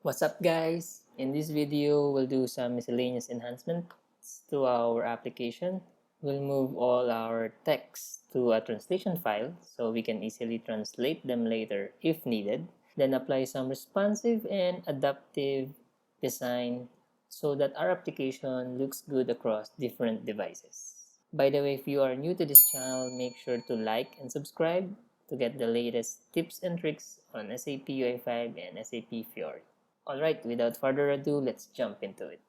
What's up, guys? In this video, we'll do some miscellaneous enhancements to our application. We'll move all our text to a translation file so we can easily translate them later if needed. Then apply some responsive and adaptive design so that our application looks good across different devices. By the way, if you are new to this channel, make sure to like and subscribe to get the latest tips and tricks on SAP UI5 and SAP Fiori. Alright, without further ado, let's jump into it.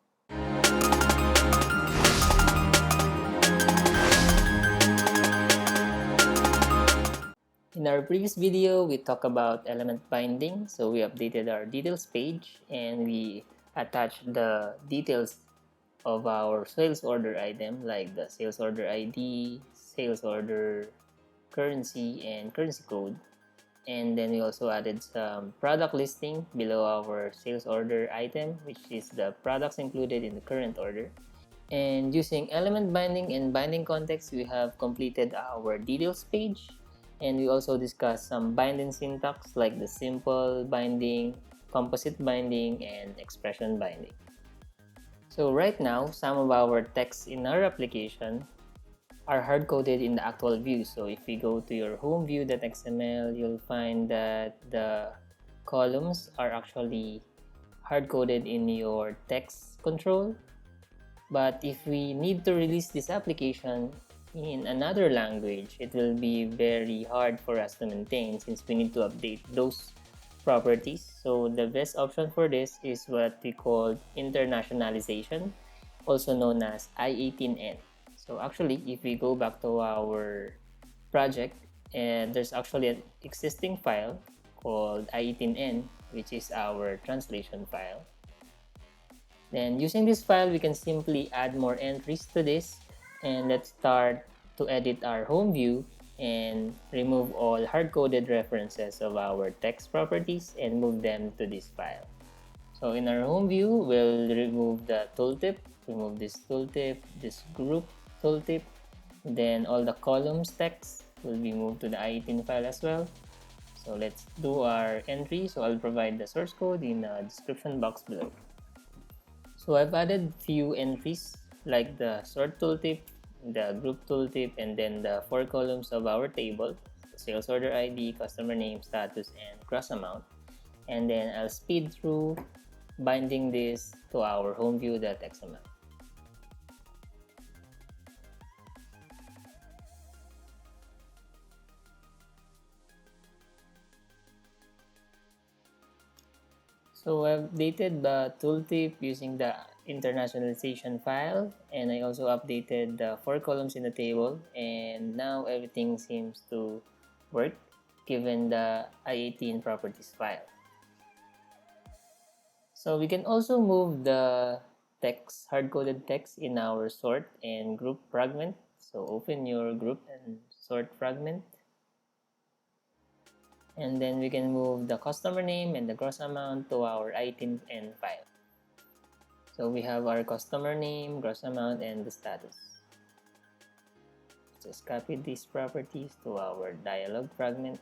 In our previous video, we talked about element binding. So we updated our details page and we attached the details of our sales order item like the sales order ID, sales order currency, and currency code. And then we also added some product listing below our sales order item, which is the products included in the current order. And using element binding and binding context, we have completed our details page. And we also discussed some binding syntax like the simple binding, composite binding, and expression binding. So right now, some of our text in our application are hard-coded in the actual view. So if we go to your home view.xml, you'll find that the columns are actually hard-coded in your text control. But if we need to release this application in another language, it will be very hard for us to maintain since we need to update those properties. So the best option for this is what we call internationalization, also known as I18N. So actually, if we go back to our project, and there's actually an existing file called I18N, which is our translation file. Then using this file, we can simply add more entries to this, and let's start to edit our home view and remove all hard-coded references of our text properties and move them to this file. So in our home view, we'll remove the tooltip, remove this tooltip, this group tooltip, then all the columns text will be moved to the I18 file as well. So let's do our entry. So I'll provide the source code in the description box below. So I've added few entries like the sort tooltip, the group tooltip, and then the 4 columns of our table: sales order ID, customer name, status, and gross amount. And then I'll speed through binding this to our home view.xml. So I've updated the tooltip using the internationalization file, and I also updated the 4 columns in the table, and now everything seems to work given the I18 properties file. So we can also move the text, hard-coded text in our sort and group fragment. So open your group and sort fragment. And then we can move the customer name and the gross amount to our I18N file. So we have our customer name, gross amount, and the status. Just copy these properties to our dialog fragment.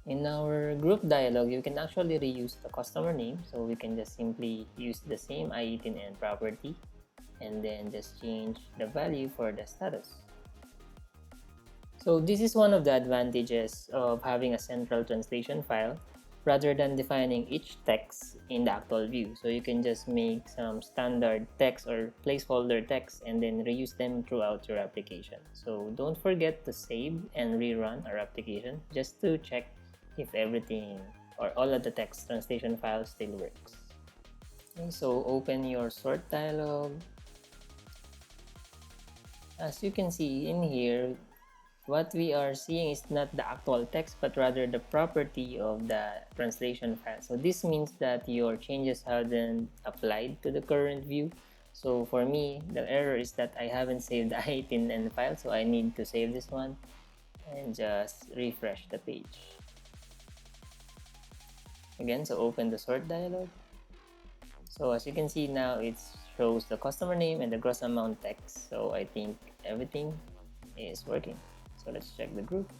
In our group dialog, you can actually reuse the customer name. So we can just simply use the same I18N property and then just change the value for the status. So this is one of the advantages of having a central translation file rather than defining each text in the actual view. So you can just make some standard text or placeholder text and then reuse them throughout your application. So don't forget to save and rerun our application just to check if everything or all of the text translation files still works. Okay, so open your sort dialog. As you can see in here, what we are seeing is not the actual text but rather the property of the translation file. So this means that your changes haven't applied to the current view. So for me, the error is that I haven't saved the I18N file, so I need to save this one and just refresh the page. Again, so open the sort dialog. So as you can see now, it shows the customer name and the gross amount text. So I think everything is working. So let's check the group.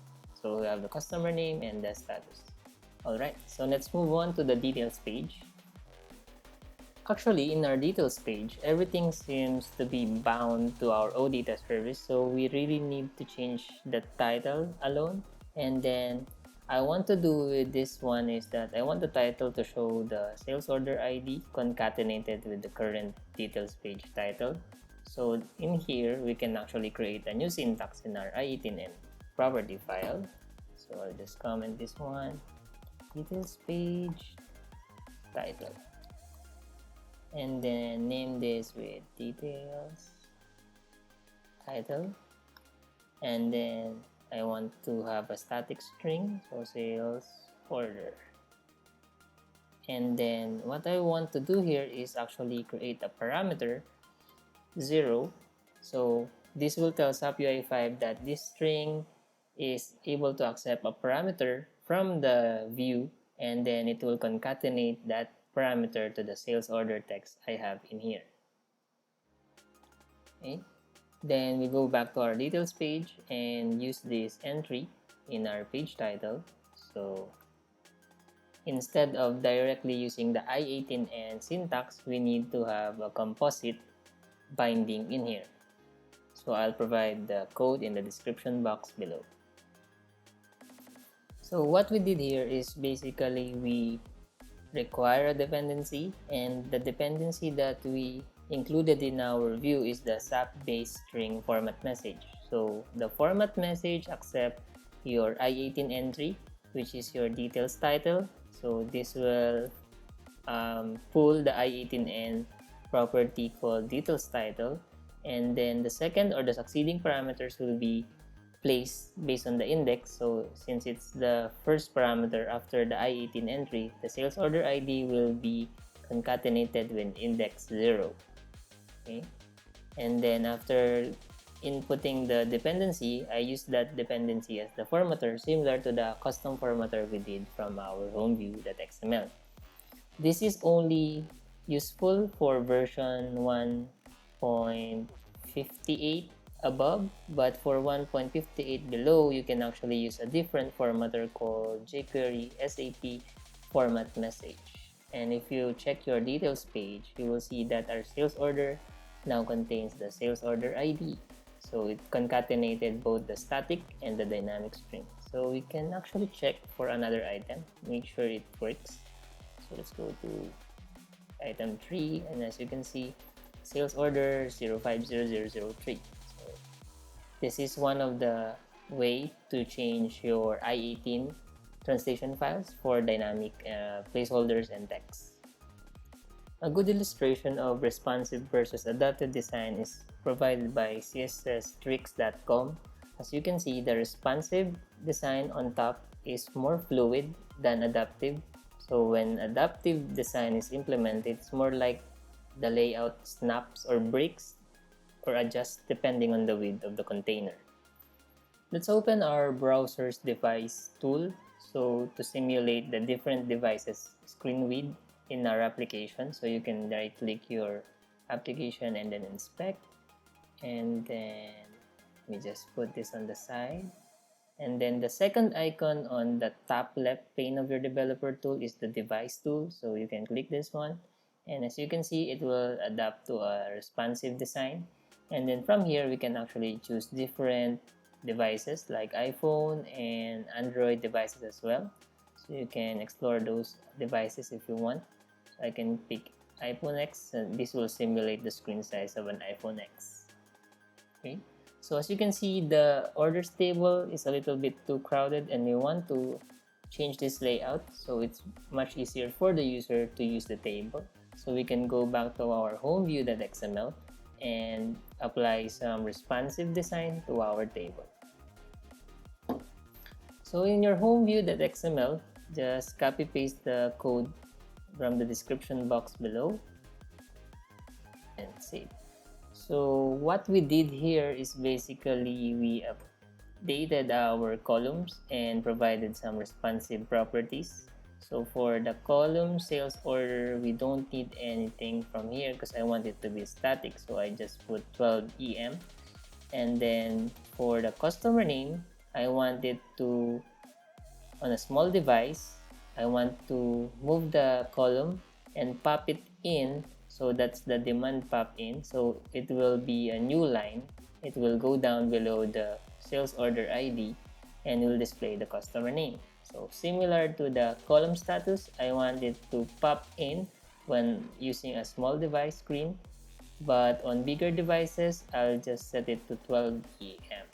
So we have the customer name and the status. Alright, so let's move on to the details page. Actually, in our details page, everything seems to be bound to our OData service, so we really need to change the title alone. And then I want to do with this one is that I want the title to show the sales order ID concatenated with the current details page title. So in here, we can actually create a new syntax in our I18N property file. So I'll just comment this one, details page title, and then name this with details title, and then I want to have a static string, so sales order. And then what I want to do here is actually create a parameter 0. So this will tell SAPUI5 that this string is able to accept a parameter from the view, and then it will concatenate that parameter to the sales order text I have in here. Okay. Then we go back to our details page and use this entry in our page title. So instead of directly using the I18N syntax, we need to have a composite binding in here. So I'll provide the code in the description box below. So what we did here is basically we require a dependency, and the dependency that we included in our view is the SAP-based string format message. So the format message accepts your I18 entry, which is your details title. So this will pull the I18N property called details title, and then the second or the succeeding parameters will be placed based on the index. So since it's the first parameter after the I18 entry, the sales order ID will be concatenated with index 0. Okay, and then after inputting the dependency, I use that dependency as the formatter, similar to the custom formatter we did from our home view.xml. This is only useful for version 1.58 above, but for 1.58 below, you can actually use a different formatter called jQuery SAP format message. And if you check your details page, you will see that our sales order now contains the sales order ID. So it concatenated both the static and the dynamic string. So we can actually check for another item, make sure it works. So let's go to item 3, and as you can see, sales order 050003. This is one of the way to change your I18 translation files for dynamic placeholders and text. A good illustration of responsive versus adaptive design is provided by css-tricks.com. As you can see, the responsive design on top is more fluid than adaptive. So when adaptive design is implemented, it's more like the layout snaps or breaks or adjust depending on the width of the container. Let's open our browser's device tool so to simulate the different devices screen width in our application. So you can right click your application and then inspect, and then let me just put this on the side, and then the second icon on the top left pane of your developer tool is the device tool. So you can click this one, and as you can see, it will adapt to a responsive design. And then from here, we can actually choose different devices like iPhone and Android devices as well. So you can explore those devices if you want. So I can pick iPhone X, and this will simulate the screen size of an iPhone X. Okay. So as you can see, the orders table is a little bit too crowded, and we want to change this layout so it's much easier for the user to use the table. So we can go back to our home view.xml and apply some responsive design to our table. So in your home view.xml, just copy paste the code from the description box below and save. So what we did here is basically we updated our columns and provided some responsive properties. So for the column sales order, we don't need anything from here because I want it to be static. So I just put 12 EM. And then for the customer name, I want it to, on a small device, I want to move the column and pop it in. So that's the demand pop in. So it will be a new line. It will go down below the sales order ID and will display the customer name. So similar to the column status, I want it to pop in when using a small device screen, but on bigger devices, I'll just set it to 12 EM.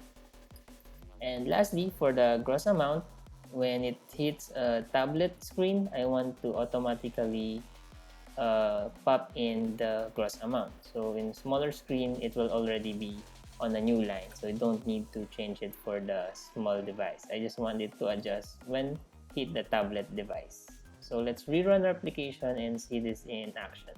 And lastly, for the gross amount, when it hits a tablet screen, I want to automatically pop in the gross amount. So in smaller screen, it will already be on a new line. So you don't need to change it for the small device. I just want it to adjust when hit the tablet device. So let's rerun our application and see this in action.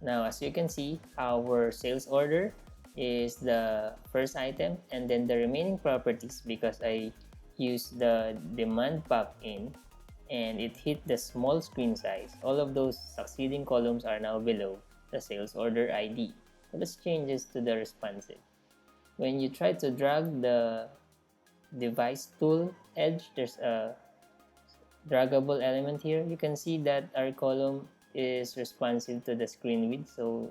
Now, as you can see, our sales order is the first item, and then the remaining properties, because I used the demand pop in and it hit the small screen size, all of those succeeding columns are now below the sales order ID. So let's change this to the responsive. When you try to drag the device tool edge, there's a draggable element here. You can see that our column is responsive to the screen width, so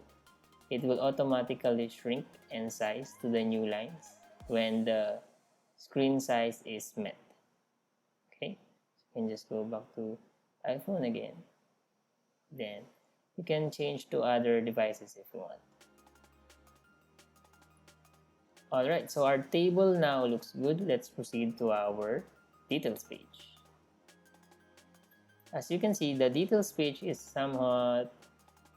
it will automatically shrink and size to the new lines when the screen size is met. Okay, so you can just go back to iPhone again. Then you can change to other devices if you want. Alright, so our table now looks good. Let's proceed to our details page. As you can see, the details page is somewhat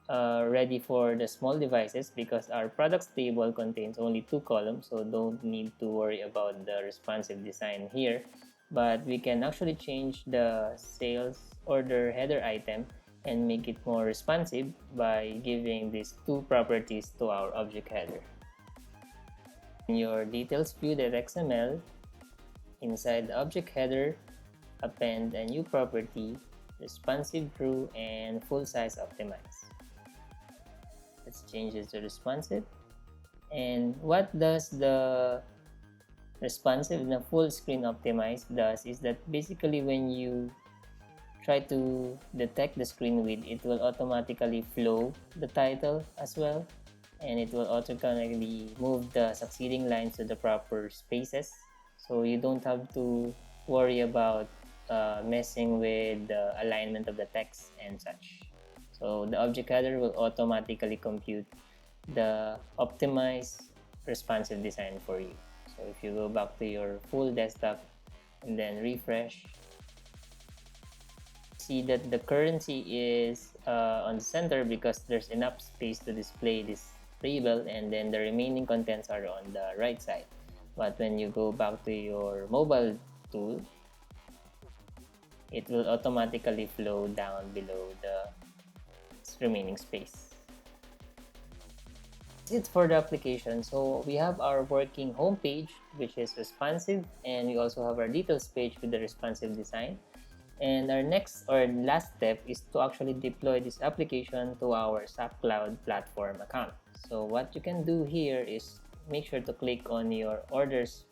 ready for the small devices because our products table contains only 2 columns, so don't need to worry about the responsive design here. But we can actually change the sales order header item and make it more responsive by giving these 2 properties to our object header. In your details view.xml, inside the object header, append a new property, responsive true and full size optimize. Let's change this to responsive. And what does the responsive and the full screen optimize does is that basically when you try to detect the screen width, it will automatically flow the title as well, and it will automatically move the succeeding lines to the proper spaces, so you don't have to worry about messing with the alignment of the text and such. So the object header will automatically compute the optimized responsive design for you. So if you go back to your full desktop and then refresh, see that the currency is on the center because there's enough space to display this label, and then the remaining contents are on the right side. But when you go back to your mobile tool, it will automatically flow down below the remaining space. That's it for the application. So we have our working home page, which is responsive, and we also have our details page with the responsive design. And our next or last step is to actually deploy this application to our SAP Cloud platform account. So what you can do here is make sure to click on your orders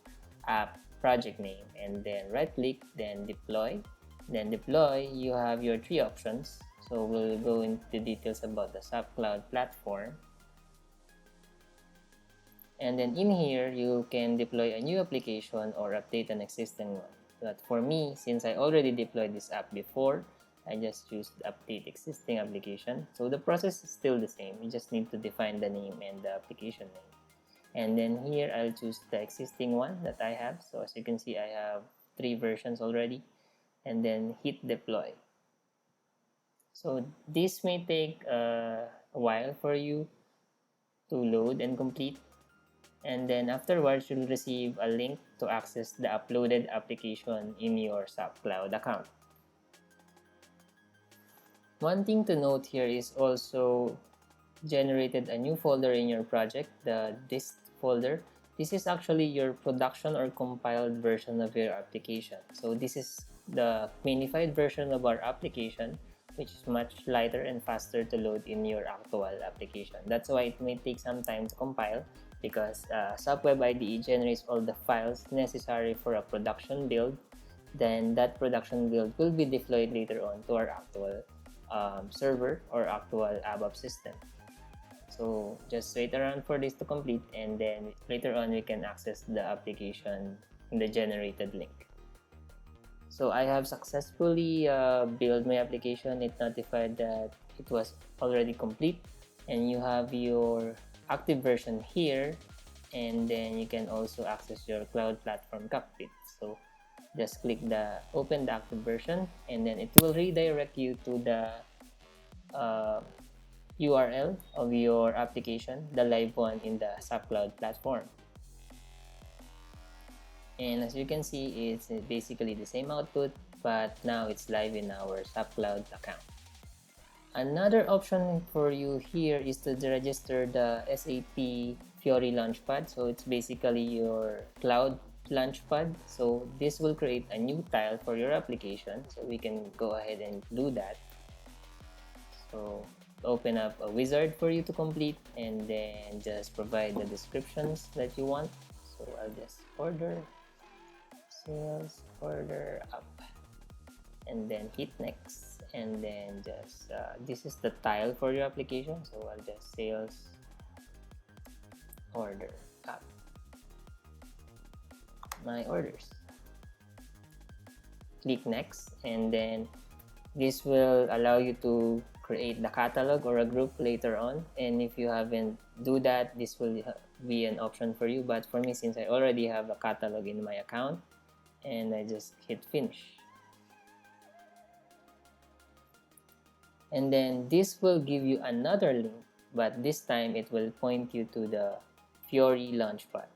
app project name and then right click, then deploy. Then deploy, you have your 3 options. So we'll go into details about the SAP Cloud platform. And then in here, you can deploy a new application or update an existing one. But for me, since I already deployed this app before, I just choose update existing application. So the process is still the same. You just need to define the name and the application name. And then here, I'll choose the existing one that I have. So as you can see, I have 3 versions already. And then hit deploy. So this may take a while for you to load and complete. And then afterwards, you'll receive a link to access the uploaded application in your SAP Cloud account. One thing to note here is also generated a new folder in your project, the dist folder. This is actually your production or compiled version of your application. So this is the minified version of our application, which is much lighter and faster to load in your actual application. That's why it may take some time to compile, because SAP Web IDE generates all the files necessary for a production build. Then that production build will be deployed later on to our actual server or actual ABAP system. So just wait around for this to complete, and then later on we can access the application in the generated link. So I have successfully built my application. It notified that it was already complete, and you have your active version here, and then you can also access your cloud platform cockpit. So just click the open the active version, and then it will redirect you to the URL of your application, the live one in the SAP Cloud platform. And as you can see, it's basically the same output, but now it's live in our SAP Cloud account. Another option for you here is to register the SAP Fiori Launchpad. So it's basically your cloud launchpad. So this will create a new tile for your application. So we can go ahead and do that. So open up a wizard for you to complete, and then just provide the descriptions that you want. So I'll just order sales order up, and then hit next, and then just this is the tile for your application. So I'll just sales order up my orders, click next, and then this will allow you to create the catalog or a group later on. And if you haven't do that, this will be an option for you, but for me, since I already have a catalog in my account, and I just hit finish. And then this will give you another link, but this time it will point you to the Fiori Launchpad.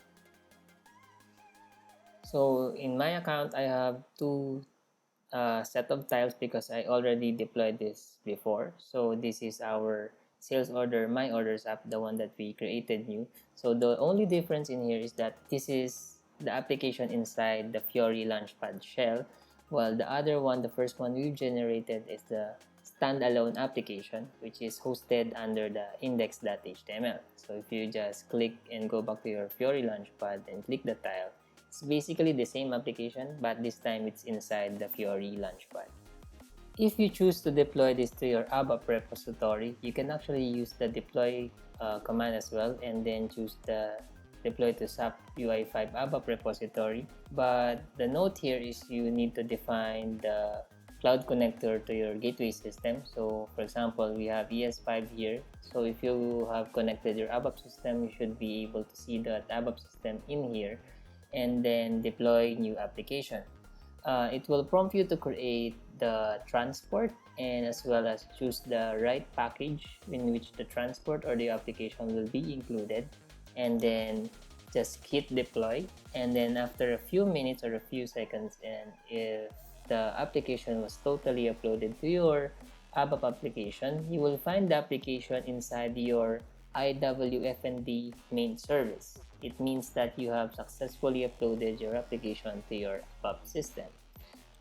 So in my account, I have two set of tiles because I already deployed this before. So this is our sales order, my orders app, the one that we created new. So the only difference in here is that this is the application inside the Fiori Launchpad shell, while the other one, the first one we've generated, is the standalone application, which is hosted under the index.html. So if you just click and go back to your Fiori Launchpad and click the tile, it's basically the same application, but this time it's inside the Fiori Launchpad. If you choose to deploy this to your ABAP repository, you can actually use the deploy command as well, and then choose the deploy to SAPUI5 ABAP repository. But the note here is you need to define the cloud connector to your gateway system. So for example, we have ES5 here. So if you have connected your ABAP system, you should be able to see that ABAP system in here, and then deploy new application. It will prompt you to create the transport, and as well as choose the right package in which the transport or the application will be included, and then just hit deploy. And then after a few minutes or a few seconds, and if the application was totally uploaded to your ABAP application, you will find the application inside your IWFND main service. It means that you have successfully uploaded your application to your ABAP system.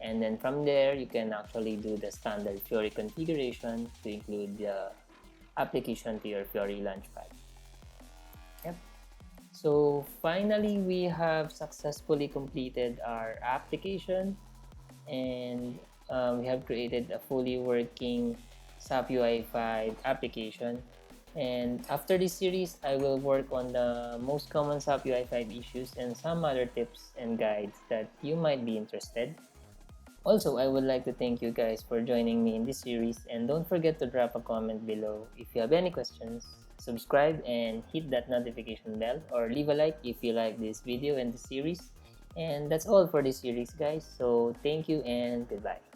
And then from there, you can actually do the standard Fiori configuration to include the application to your Fiori Launchpad. Yep. So finally, we have successfully completed our application, and we have created a fully working SAPUI5 application. And after this series, I will work on the most common SAPUI5 issues and some other tips and guides that you might be interested. Also, I would like to thank you guys for joining me in this series, and don't forget to drop a comment below if you have any questions. Subscribe and hit that notification bell, or leave a like if you like this video and the series. And that's all for this series, guys. So thank you and goodbye.